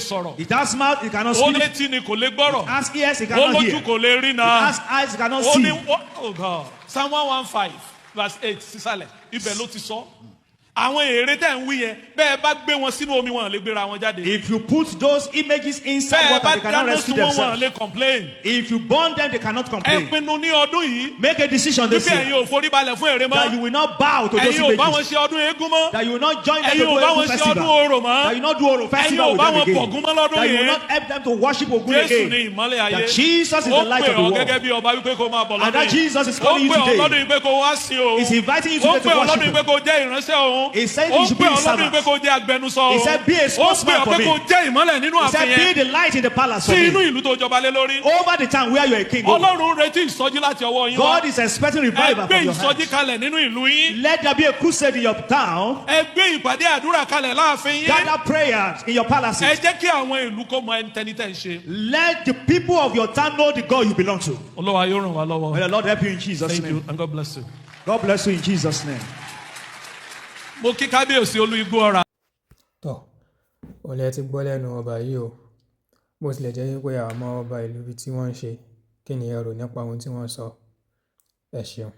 sọ̀rọ̀. It has mouth, it cannot Ó speak. létí ni kò lè gbọ́rọ̀. It has ears, it Ó cannot lójú hear. kò lè rí It náà. has eyes, it cannot Ó ní see. oh God, Psalm 115 verse 8 sísàlẹ̀ ibẹ̀ ló ti sọ. Àwọn ère tẹ̀ ń wí yẹn bẹ́ẹ̀ bá gbé wọn sínú omi wọn lè gbéra wọn jáde. If you put those images inside Bẹ́ẹ̀ water, bá they cannot dáná rescue sun wọn wọn themselves. lè complain. If you burn them, they cannot Ẹ complain. pinnu ní ọdún yìí. Make a decision this Bíbí ẹ̀yin year ò forí balẹ̀ fún ère that you mọ́. will not bow to those Ẹ̀yin ò bá wọn images. ṣe ọdún eégún mọ́. That you will not join them to Ẹ̀yin do ò bá a wọn ṣe ọdún festival. orò That mọ́. you will not do Oro Ẹ̀yin festival ò with bá them wọn again. pọ̀gún mọ́ lọ́dún That you will yìí. not help them to worship Ogun Jésù ní again. ìmọ́lẹ̀ ayé. That Jesus is the Ó light pè of the ọ́ world. gẹ́gẹ́ bí ọba wípé kó máa bọ̀ And lọ́dún that yìí. Jesus is Ó calling you pè ọ́ today. lọ́dún yìí pé kó wá sí o. He's inviting you Ó today pè to ọ́ worship lọ́dún yìí pé him. kó jẹ́ ìránṣẹ́ òun. He said Ó you should pè be ọ́ his lọ́dún yìí pé servant. kó jẹ́ agbẹnusọ He òun. said, be a Ó pè spokesman ọ́ for pé me. kó jẹ́ ìmọ́lẹ̀ nínú He said, ààfin be yẹn. the light in the palace for Sí inú me. ìlú tó jọba lé lórí. Over the time where you are a king. over. Ọlọ́run retí ìsọjí láti ọwọ́ yín wá. God is expecting Ẹ revival gbé from your ìsọjí hands. kalẹ̀ nínú ìlú yín. Let there be a crusade in your town. Ẹ gbé ìpàdé àdúrà kalẹ̀ láàfin yín. Gather prayers in your Ẹ palaces. jẹ́ kí àwọn ìlú kó mọ ẹni tẹ́ ń ṣe. Let the people of your town know the God you belong to. Olúwa yóò ràn wá May lọ́wọ́. the Lord help you in Jesus' Thank you name. and God bless you. God bless you in Jesus' name. Mo kí kábíyèsí olú igbó ọ̀rà. Tọ́ ọ̀lẹ ti gbọ́ lẹ́nu ọba yìí o bó tilẹ̀ jẹ́ pé àwọn ọmọ ọba ìlú ibi tí wọ́n ń ṣe kí ni ẹ rò nípa ohun tí wọ́n sọ ẹ ṣeun.